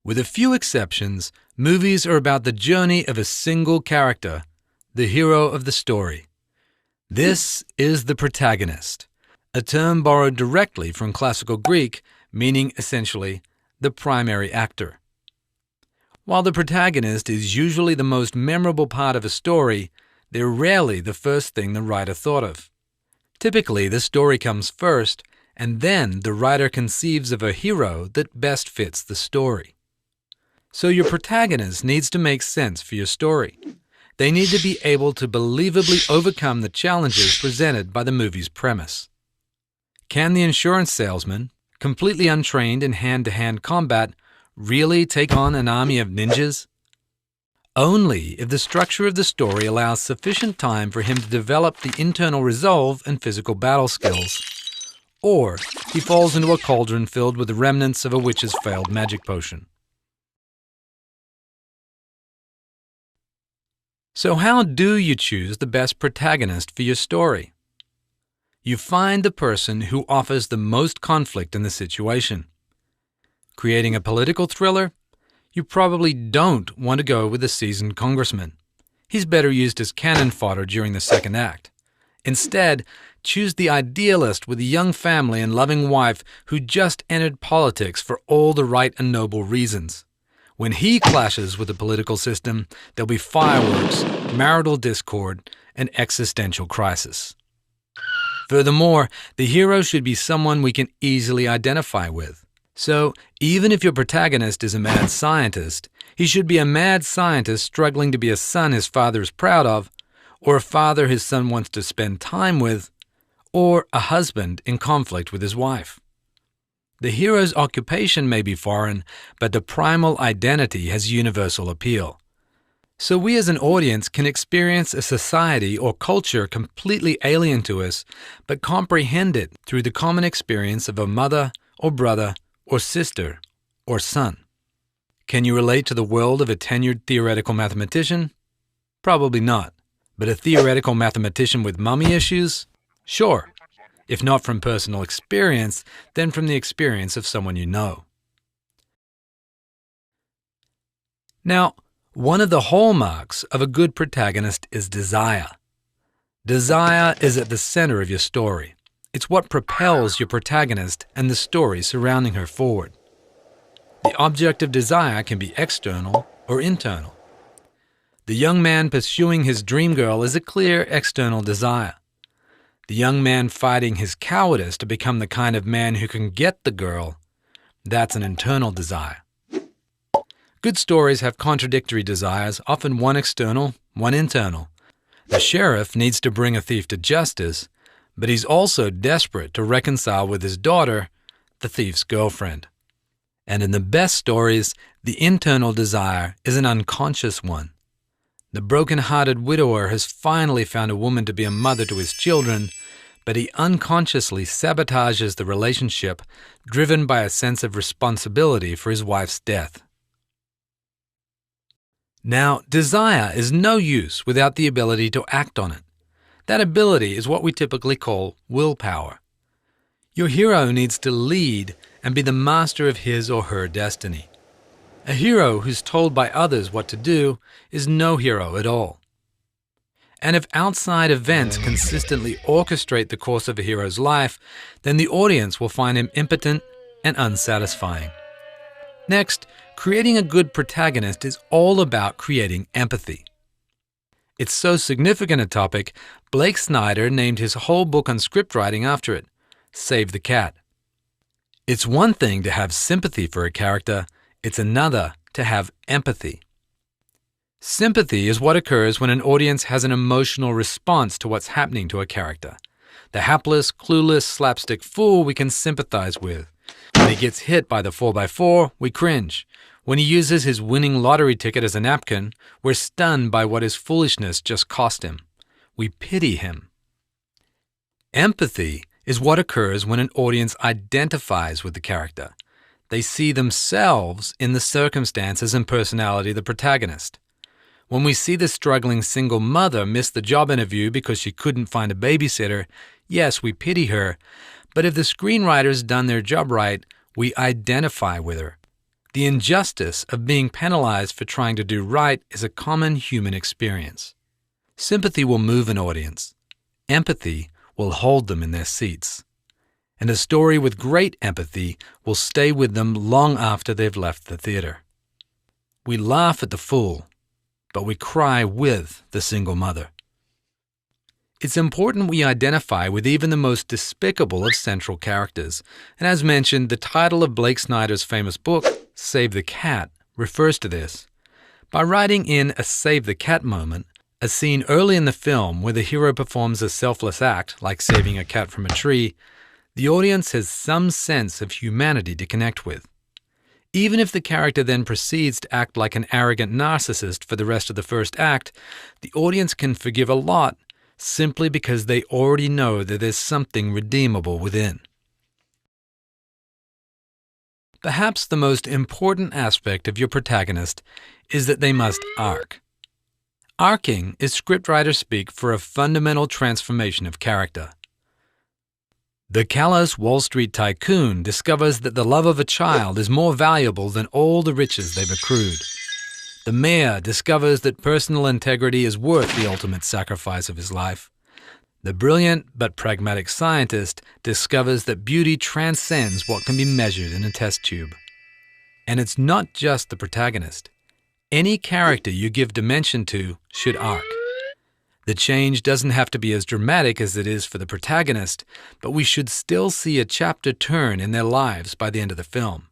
With a few exceptions, movies are about the journey of a single character, the hero of the story. This is the protagonist, a term borrowed directly from classical Greek, meaning essentially the primary actor. While the protagonist is usually the most memorable part of a story, they're rarely the first thing the writer thought of. Typically, the story comes first, and then the writer conceives of a hero that best fits the story. So your protagonist needs to make sense for your story. They need to be able to believably overcome the challenges presented by the movie's premise. Can the insurance salesman, completely untrained in hand-to-hand combat, really take on an army of ninjas? Only if the structure of the story allows sufficient time for him to develop the internal resolve and physical battle skills, or he falls into a cauldron filled with the remnants of a witch's failed magic potion. So how do you choose the best protagonist for your story? You find the person who offers the most conflict in the situation. Creating a political thriller? You probably don't want to go with a seasoned congressman. He's better used as cannon fodder during the second act. Instead, choose the idealist with a young family and loving wife who just entered politics for all the right and noble reasons. When he clashes with the political system, there'll be fireworks, marital discord, and existential crisis. Furthermore, the hero should be someone we can easily identify with. So, even if your protagonist is a mad scientist, he should be a mad scientist struggling to be a son his father is proud of, or a father his son wants to spend time with, or a husband in conflict with his wife. The hero's occupation may be foreign, but the primal identity has universal appeal. So we as an audience can experience a society or culture completely alien to us, but comprehend it through the common experience of a mother or brother or sister or son. Can you relate to the world of a tenured theoretical mathematician? Probably not. But a theoretical mathematician with mummy issues? Sure. If not from personal experience, then from the experience of someone you know. Now, one of the hallmarks of a good protagonist is desire. Desire is at the center of your story. It's what propels your protagonist and the story surrounding her forward. The object of desire can be external or internal. The young man pursuing his dream girl is a clear external desire. The young man fighting his cowardice to become the kind of man who can get the girl, that's an internal desire. Good stories have contradictory desires, often one external, one internal. The sheriff needs to bring a thief to justice, but he's also desperate to reconcile with his daughter, the thief's girlfriend. And in the best stories, the internal desire is an unconscious one. The broken-hearted widower has finally found a woman to be a mother to his children, but he unconsciously sabotages the relationship, driven by a sense of responsibility for his wife's death. Now, desire is no use without the ability to act on it. That ability is what we typically call willpower. Your hero needs to lead and be the master of his or her destiny. A hero who's told by others what to do is no hero at all. And if outside events consistently orchestrate the course of a hero's life, then the audience will find him impotent and unsatisfying. Next, creating a good protagonist is all about creating empathy. It's so significant a topic, Blake Snyder named his whole book on scriptwriting after it, Save the Cat. It's one thing to have sympathy for a character, it's another to have empathy. Sympathy is what occurs when an audience has an emotional response to what's happening to a character. The hapless, clueless, slapstick fool we can sympathize with. When he gets hit by the 4x4, we cringe. When he uses his winning lottery ticket as a napkin, we're stunned by what his foolishness just cost him. We pity him. Empathy is what occurs when an audience identifies with the character. They see themselves in the circumstances and personality of the protagonist. When we see the struggling single mother miss the job interview because she couldn't find a babysitter, yes, we pity her, but if the screenwriter's done their job right, we identify with her. The injustice of being penalized for trying to do right is a common human experience. Sympathy will move an audience. Empathy will hold them in their seats. And a story with great empathy will stay with them long after they've left the theater. We laugh at the fool, but we cry with the single mother. It's important we identify with even the most despicable of central characters, and as mentioned, the title of Blake Snyder's famous book, Save the Cat, refers to this. By writing in a Save the Cat moment, a scene early in the film where the hero performs a selfless act, like saving a cat from a tree, the audience has some sense of humanity to connect with. Even if the character then proceeds to act like an arrogant narcissist for the rest of the first act, the audience can forgive a lot simply because they already know that there's something redeemable within. Perhaps the most important aspect of your protagonist is that they must arc. Arcing is scriptwriter speak for a fundamental transformation of character. The callous Wall Street tycoon discovers that the love of a child is more valuable than all the riches they've accrued. The mayor discovers that personal integrity is worth the ultimate sacrifice of his life. The brilliant but pragmatic scientist discovers that beauty transcends what can be measured in a test tube. And it's not just the protagonist. Any character you give dimension to should arc. The change doesn't have to be as dramatic as it is for the protagonist, but we should still see a chapter turn in their lives by the end of the film.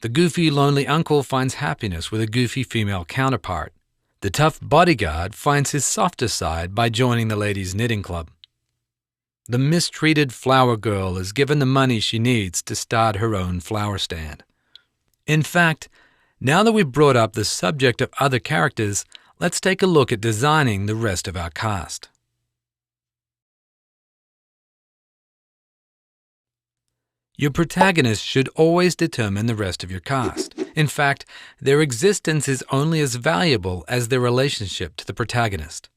The goofy, lonely uncle finds happiness with a goofy female counterpart. The tough bodyguard finds his softer side by joining the ladies' knitting club. The mistreated flower girl is given the money she needs to start her own flower stand. In fact, now that we've brought up the subject of other characters, let's take a look at designing the rest of our cast. Your protagonist should always determine the rest of your cast. In fact, their existence is only as valuable as their relationship to the protagonist.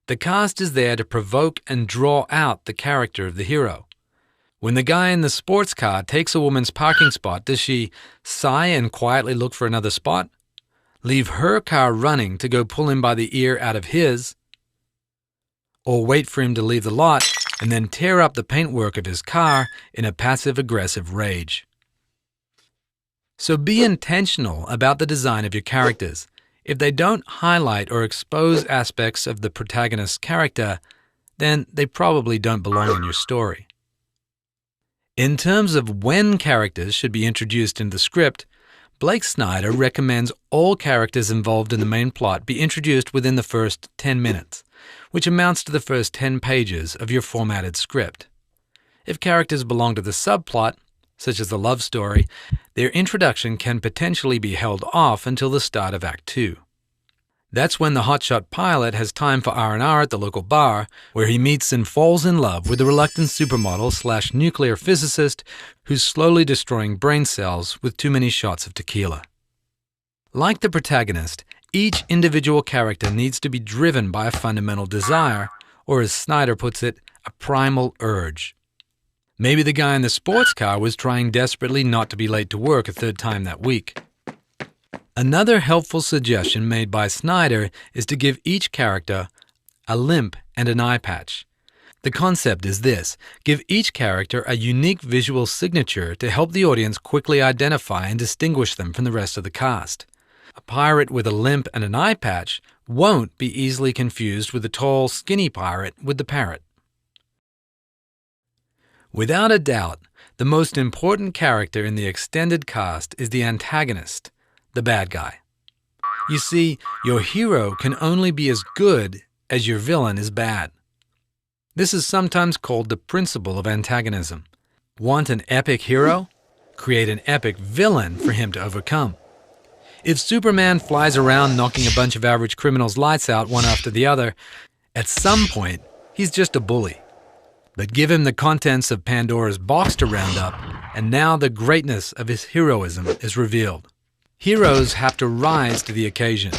The cast is there to provoke and draw out the character of the hero. When the guy in the sports car takes a woman's parking spot, does she sigh and quietly look for another spot? Leave her car running to go pull him by the ear out of his? Or wait for him to leave the lot and then tear up the paintwork of his car in a passive-aggressive rage? So be intentional about the design of your characters. If they don't highlight or expose aspects of the protagonist's character, then they probably don't belong in your story. In terms of when characters should be introduced in the script, Blake Snyder recommends all characters involved in the main plot be introduced within the first 10 minutes, which amounts to the first 10 pages of your formatted script. If characters belong to the subplot, such as the love story, their introduction can potentially be held off until the start of Act 2. That's when the hotshot pilot has time for R&R at the local bar, where he meets and falls in love with the reluctant supermodel/nuclear physicist who's slowly destroying brain cells with too many shots of tequila. Like the protagonist, each individual character needs to be driven by a fundamental desire, or as Snyder puts it, a primal urge. Maybe the guy in the sports car was trying desperately not to be late to work a third time that week. Another helpful suggestion made by Snyder is to give each character a limp and an eye patch. The concept is this: give each character a unique visual signature to help the audience quickly identify and distinguish them from the rest of the cast. A pirate with a limp and an eye patch won't be easily confused with the tall, skinny pirate with the parrot. Without a doubt, the most important character in the extended cast is the antagonist, the bad guy. You see, your hero can only be as good as your villain is bad. This is sometimes called the principle of antagonism. Want an epic hero? Create an epic villain for him to overcome. If Superman flies around knocking a bunch of average criminals' lights out one after the other, at some point, he's just a bully. But give him the contents of Pandora's box to round up, and now the greatness of his heroism is revealed. Heroes have to rise to the occasion.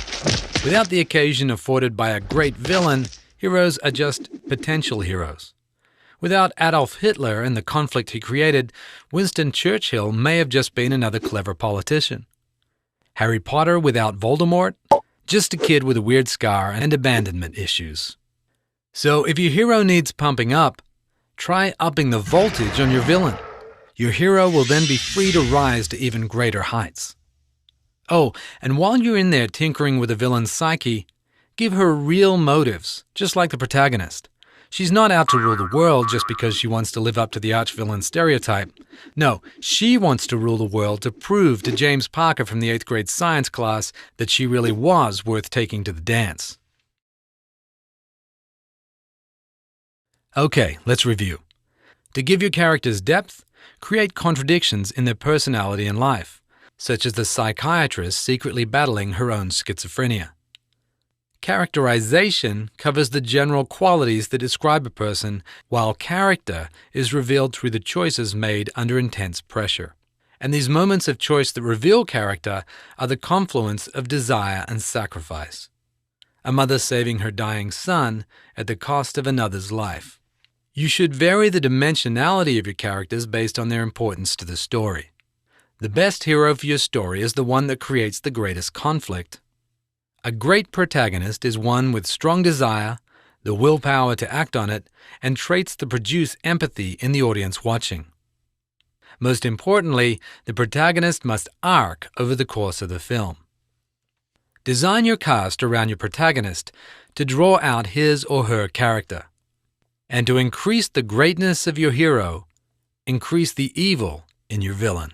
Without the occasion afforded by a great villain, heroes are just potential heroes. Without Adolf Hitler and the conflict he created, Winston Churchill may have just been another clever politician. Harry Potter without Voldemort? Just a kid with a weird scar and abandonment issues. So if your hero needs pumping up, try upping the voltage on your villain. Your hero will then be free to rise to even greater heights. Oh, and while you're in there tinkering with the villain's psyche, give her real motives, just like the protagonist. She's not out to rule the world just because she wants to live up to the arch-villain stereotype. No, she wants to rule the world to prove to James Parker from the 8th grade science class that she really was worth taking to the dance. Okay, let's review. To give your characters depth, create contradictions in their personality and life, such as the psychiatrist secretly battling her own schizophrenia. Characterization covers the general qualities that describe a person, while character is revealed through the choices made under intense pressure. And these moments of choice that reveal character are the confluence of desire and sacrifice. A mother saving her dying son at the cost of another's life. You should vary the dimensionality of your characters based on their importance to the story. The best hero for your story is the one that creates the greatest conflict. A great protagonist is one with strong desire, the willpower to act on it, and traits that produce empathy in the audience watching. Most importantly, the protagonist must arc over the course of the film. Design your cast around your protagonist to draw out his or her character. And to increase the greatness of your hero, increase the evil in your villain.